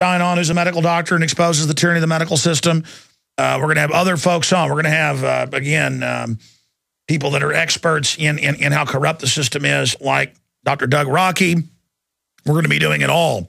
Shine On, who's a medical doctor and exposes the tyranny of the medical system. We're going to have other folks on. We're going to have, again, people that are experts in how corrupt the system is, like Dr. Doug Rockey. We're going to be doing it all.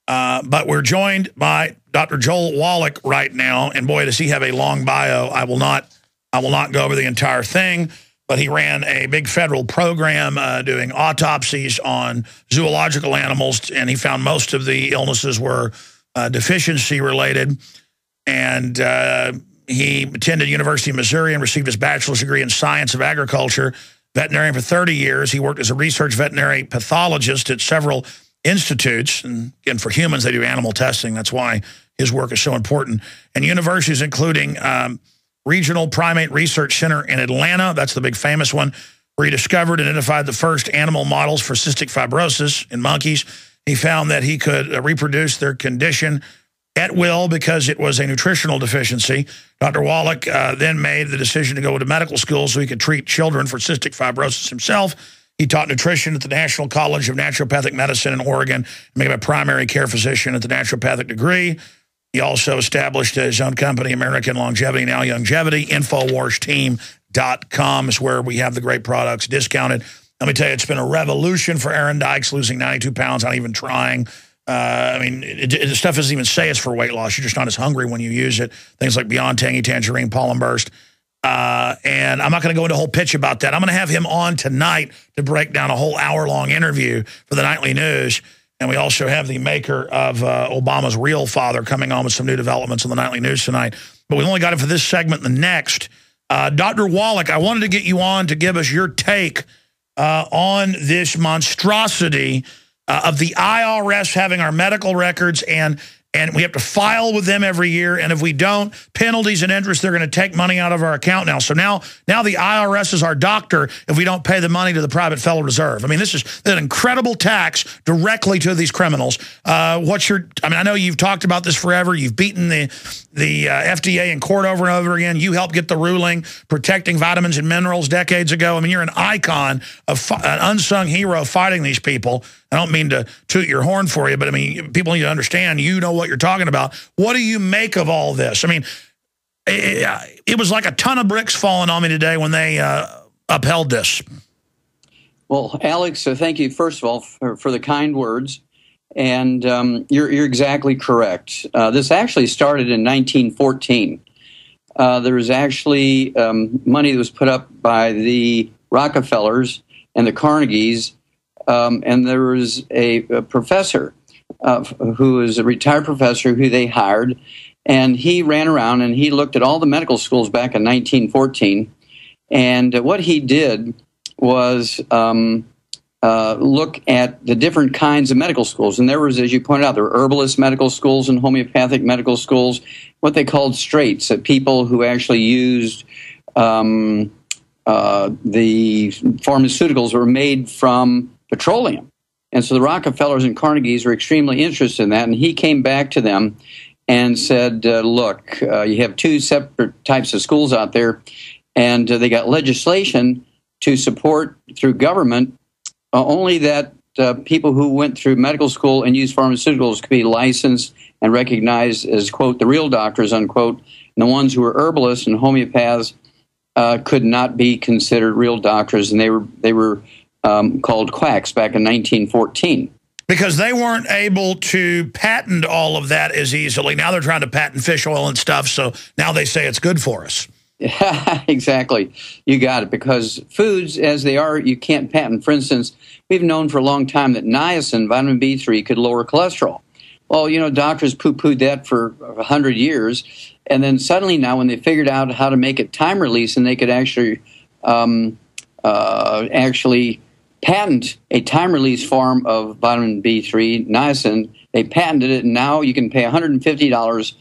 But we're joined by Dr. Joel Wallach right now. And boy, does he have a long bio. I will not go over the entire thing. But he ran a big federal program doing autopsies on zoological animals, and he found most of the illnesses were deficiency-related. And he attended University of Missouri and received his bachelor's degree in science of agriculture. Veterinarian for 30 years. He worked as a research veterinary pathologist at several institutes. And again, for humans, they do animal testing. That's why his work is so important. And universities, including Regional Primate Research Center in Atlanta. That's the big famous one, where he discovered and identified the first animal models for cystic fibrosis in monkeys. He found that he could reproduce their condition at will because it was a nutritional deficiency. Dr. Wallach then made the decision to go to medical school so he could treat children for cystic fibrosis himself. He taught nutrition at the National College of Naturopathic Medicine in Oregon and became a primary care physician at the naturopathic degree. He also established his own company, American Longevity, now Longevity. InfoWarsTeam.com is where we have the great products discounted. Let me tell you, it's been a revolution for Aaron Dykes, losing 92 pounds, not even trying. I mean, the stuff doesn't even say it's for weight loss. You're just not as hungry when you use it. Things like Beyond Tangy Tangerine, Pollen Burst. And I'm not going to go into a whole pitch about that. I'm going to have him on tonight to break down a whole hour-long interview for the Nightly News. And we also have the maker of Obama's Real Father coming on with some new developments on the Nightly News tonight. But we only got it for this segment and the next. Dr. Wallach, I wanted to get you on to give us your take on this monstrosity of the IRS having our medical records, and we have to file with them every year. And if we don't, penalties and interest, they're going to take money out of our account now. So now the IRS is our doctor if we don't pay the money to the private Federal Reserve. I mean, this is an incredible tax directly to these criminals. I mean, I know you've talked about this forever. You've beaten the FDA in court over and over again. You helped get the ruling protecting vitamins and minerals decades ago. I mean, you're an icon of an unsung hero fighting these people. I don't mean to toot your horn for you, but I mean, people need to understand, you know what you're talking about. What do you make of all this? I mean, it was like a ton of bricks falling on me today when they upheld this. Well, Alex, thank you, first of all, for the kind words. And you're exactly correct. This actually started in 1914. There was actually money that was put up by the Rockefellers and the Carnegies. And there was a professor who was a retired professor who they hired, and he ran around and he looked at all the medical schools back in 1914. And what he did was look at the different kinds of medical schools. And there was, as you pointed out, there were herbalist medical schools and homeopathic medical schools, what they called straights, people who actually used the pharmaceuticals were made from petroleum. And so the Rockefellers and Carnegies were extremely interested in that. And he came back to them and said, look, you have two separate types of schools out there, and they got legislation to support through government only that people who went through medical school and used pharmaceuticals could be licensed and recognized as, quote, the real doctors, unquote. And the ones who were herbalists and homeopaths could not be considered real doctors, and they were called quacks back in 1914. Because they weren't able to patent all of that as easily. Now they're trying to patent fish oil and stuff, so now they say it's good for us. Yeah, exactly. You got it. Because foods, as they are, you can't patent. For instance, we've known for a long time that niacin, vitamin B3, could lower cholesterol. Well, you know, doctors poo-pooed that for 100 years. And then suddenly now when they figured out how to make it time release and they could actually patent a time release form of vitamin B3, niacin, they patented it, and now you can pay $150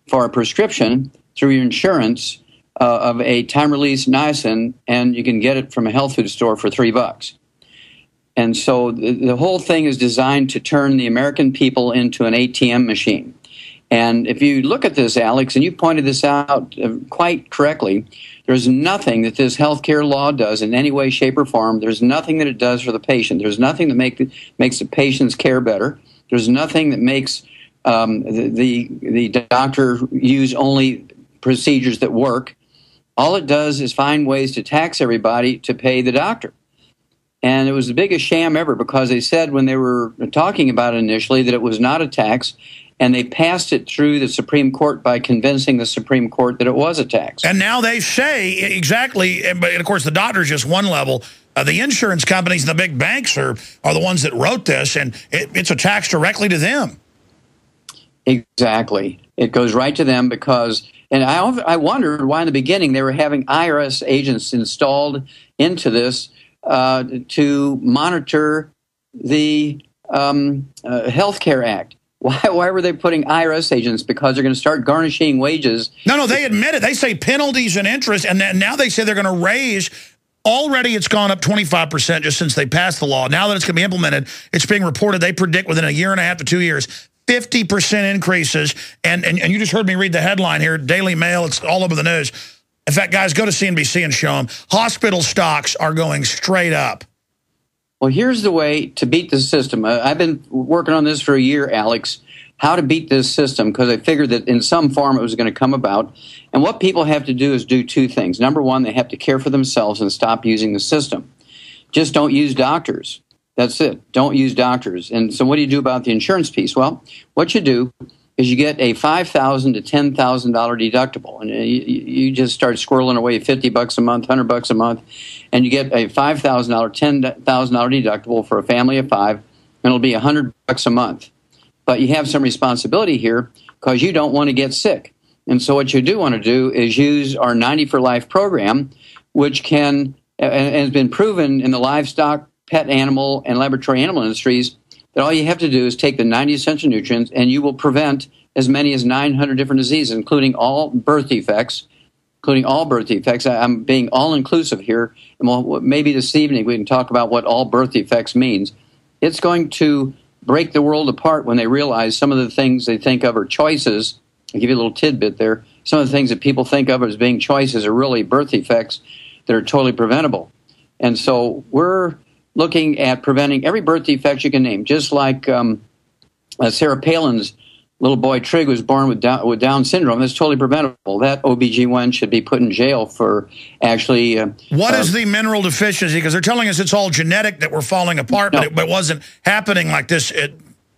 for a prescription through your insurance of a time release niacin, and you can get it from a health food store for $3. And so the whole thing is designed to turn the American people into an ATM machine. And if you look at this, Alex, and you pointed this out quite correctly, there's nothing that this healthcare law does in any way, shape, or form. There's nothing that it does for the patient. There's nothing that makes the patient's care better. There's nothing that makes the doctor use only procedures that work. All it does is find ways to tax everybody to pay the doctor. And it was the biggest sham ever, because they said when they were talking about it initially that it was not a tax, and they passed it through the Supreme Court by convincing the Supreme Court that it was a tax. And now they say exactly, but of course the doctor's just one level. The insurance companies and the big banks are the ones that wrote this, and it's a tax directly to them. Exactly. It goes right to them because, and I wondered why in the beginning they were having IRS agents installed into this to monitor the Healthcare Act. Why were they putting IRS agents? Because they're going to start garnishing wages. No, they admit it. They say penalties and interest, and now they say they're going to raise. Already it's gone up 25% just since they passed the law. Now that it's going to be implemented, it's being reported they predict within a year and a half to 2 years, 50% increases. And you just heard me read the headline here, Daily Mail, it's all over the news. In fact, guys, go to CNBC and show them. Hospital stocks are going straight up. Well, here's the way to beat the system. I've been working on this for a year, Alex, how to beat this system, because I figured that in some form it was going to come about. And what people have to do is do two things. Number one, they have to care for themselves and stop using the system. Just don't use doctors. That's it. Don't use doctors. And so what do you do about the insurance piece? Well, what you do is you get a $5,000 to $10,000 deductible. And you just start squirreling away $50 a month, $100 a month, and you get a $5,000, $10,000 deductible for a family of five, and it'll be $100 a month. But you have some responsibility here because you don't want to get sick. And so what you do want to do is use our 90 for Life program, which can, and has been proven in the livestock, pet animal, and laboratory animal industries, that all you have to do is take the 90 essential nutrients and you will prevent as many as 900 different diseases, including all birth defects. I'm being all-inclusive here. And maybe this evening we can talk about what all birth defects means. It's going to break the world apart when they realize some of the things they think of are choices. I'll give you a little tidbit there. Some of the things that people think of as being choices are really birth defects that are totally preventable. And so we're looking at preventing every birth defect you can name, just like Sarah Palin's little boy Trig was born with Down syndrome. That's totally preventable. That OBGYN should be put in jail for actually... what is the mineral deficiency? Because they're telling us it's all genetic, that we're falling apart, no. but it wasn't happening like this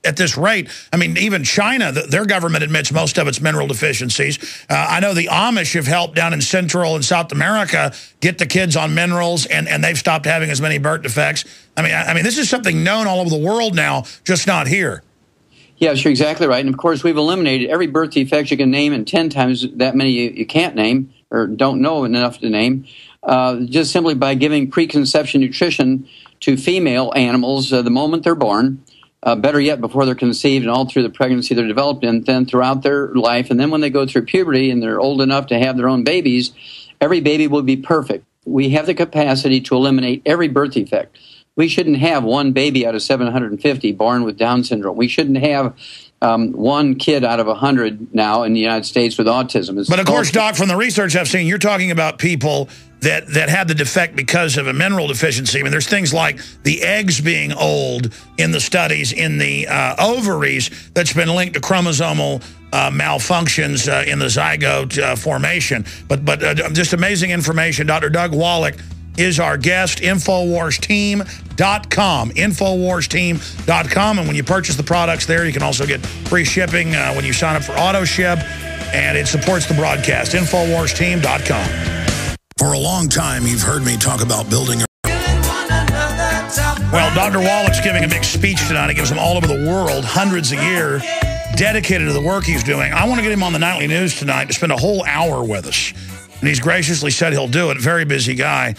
at this rate. I mean, even China, their government admits most of its mineral deficiencies. I know the Amish have helped down in Central and South America get the kids on minerals, and they've stopped having as many birth defects. I mean, this is something known all over the world now, just not here. Yes, you're exactly right. And, of course, we've eliminated every birth defect you can name and 10 times that many you can't name or don't know enough to name, just simply by giving preconception nutrition to female animals the moment they're born, better yet, before they're conceived and all through the pregnancy they're developed in, then throughout their life. And then when they go through puberty and they're old enough to have their own babies, every baby will be perfect. We have the capacity to eliminate every birth defect. We shouldn't have one baby out of 750 born with Down syndrome. We shouldn't have one kid out of 100 now in the United States with autism. But, of course, Doc, from the research I've seen, you're talking about people that had the defect because of a mineral deficiency. I mean, there's things like the eggs being old in the studies, in the ovaries, that's been linked to chromosomal malfunctions in the zygote formation. But just amazing information. Dr. Doug Wallach is our guest. InfoWarsTeam.com. InfoWarsTeam.com. And when you purchase the products there, you can also get free shipping when you sign up for AutoShip. And it supports the broadcast. InfoWarsTeam.com. For a long time, you've heard me talk about building Well, Dr. Wallach's giving a big speech tonight. He gives them all over the world, hundreds a year, dedicated to the work he's doing. I want to get him on the nightly news tonight to spend a whole hour with us. And he's graciously said he'll do it. Very busy guy.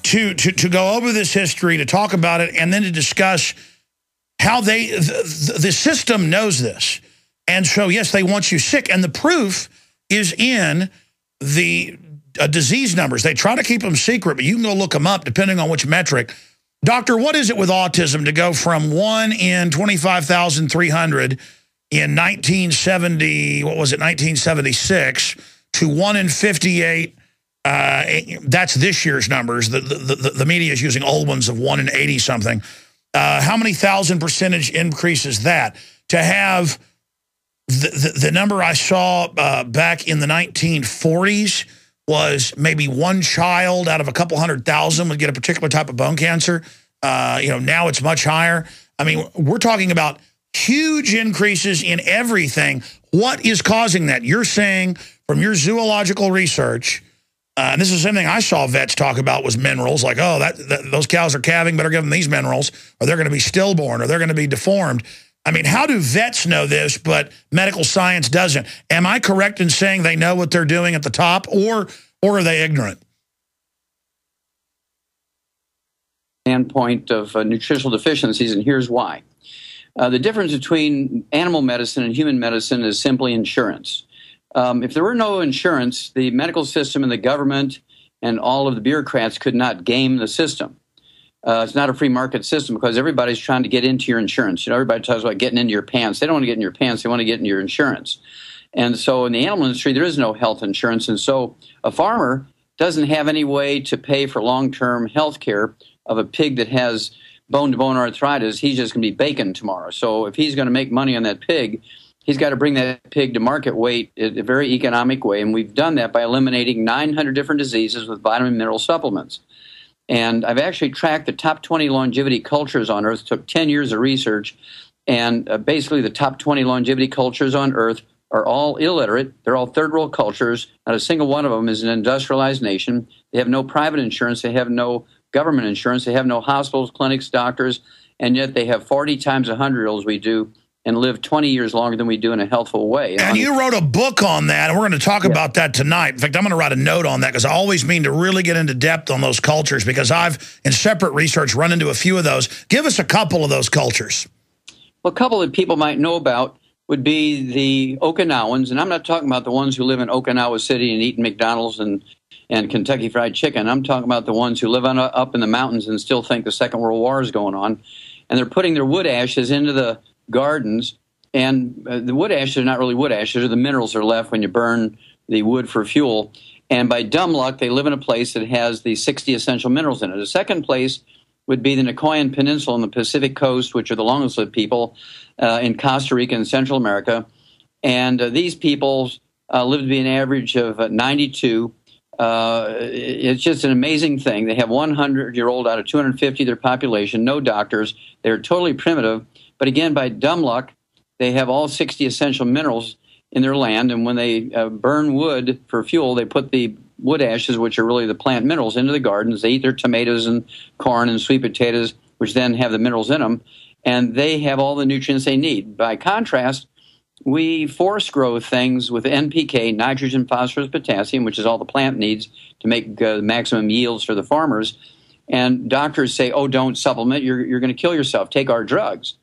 To go over this history, to talk about it, and then to discuss how the system knows this. And so, yes, they want you sick. And the proof is in the disease numbers. They try to keep them secret, but you can go look them up depending on which metric. Doctor, what is it with autism to go from 1 in 25,300 in 1970, what was it, 1976, to 1 in 58? That's this year's numbers. The media is using old ones of 1 in 80 something. How many thousand percentage increase is that? To have the number I saw back in the 1940s was maybe one child out of a couple 100,000 would get a particular type of bone cancer. Now it's much higher. I mean, we're talking about huge increases in everything. What is causing that? You're saying from your zoological research, and this is the same thing I saw vets talk about, was minerals. Like, oh, those cows are calving, better give them these minerals, or they're going to be stillborn, or they're going to be deformed. I mean, how do vets know this, but medical science doesn't? Am I correct in saying they know what they're doing at the top, or are they ignorant? Standpoint of nutritional deficiencies, and here's why. The difference between animal medicine and human medicine is simply insurance. If there were no insurance, the medical system and the government and all of the bureaucrats could not game the system. It's not a free market system because everybody's trying to get into your insurance. Everybody talks about getting into your pants. They don't want to get in your pants. They want to get into your insurance. And so in the animal industry, there is no health insurance. And so a farmer doesn't have any way to pay for long-term health care of a pig that has bone-to-bone arthritis. He's just going to be bacon tomorrow. So if he's going to make money on that pig, he's got to bring that pig to market weight in a very economic way. And we've done that by eliminating 900 different diseases with vitamin and mineral supplements. And I've actually tracked the top 20 longevity cultures on Earth. It took 10 years of research. And basically the top 20 longevity cultures on Earth are all illiterate. They're all third world cultures. Not a single one of them is an industrialized nation. They have no private insurance. They have no government insurance. They have no hospitals, clinics, doctors. And yet they have 40 times 100-year-olds we do and live 20 years longer than we do in a healthful way. And you wrote a book on that, and we're going to talk about that tonight. In fact, I'm going to write a note on that because I always mean to really get into depth on those cultures because I've, in separate research, run into a few of those. Give us a couple of those cultures. Well, a couple that people might know about would be the Okinawans, and I'm not talking about the ones who live in Okinawa City and eat McDonald's and Kentucky Fried Chicken. I'm talking about the ones who live up in the mountains and still think the Second World War is going on. And they're putting their wood ashes into the gardens. And the wood ashes are not really wood ashes. They're the minerals that are left when you burn the wood for fuel. And by dumb luck, they live in a place that has the 60 essential minerals in it. The second place would be the Nicoyan Peninsula on the Pacific coast, which are the longest lived people in Costa Rica and Central America. And these people live to be an average of 92. It's just an amazing thing. They have 100-year-old out of 250 of their population, no doctors. They're totally primitive. But again, by dumb luck, they have all 60 essential minerals in their land. And when they burn wood for fuel, they put the wood ashes, which are really the plant minerals, into the gardens. They eat their tomatoes and corn and sweet potatoes, which then have the minerals in them. And they have all the nutrients they need. By contrast, we force grow things with NPK, nitrogen, phosphorus, potassium, which is all the plant needs to make maximum yields for the farmers. And doctors say, oh, don't supplement. You're going to kill yourself. Take our drugs.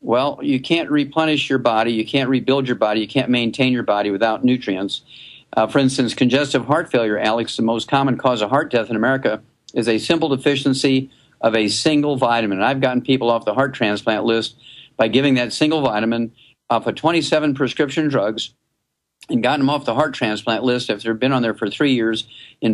Well, you can't replenish your body. You can't rebuild your body. You can't maintain your body without nutrients. For instance, congestive heart failure, Alex, the most common cause of heart death in America, is a simple deficiency of a single vitamin. And I've gotten people off the heart transplant list by giving that single vitamin off of 27 prescription drugs and gotten them off the heart transplant list if they've been on there for 3 years in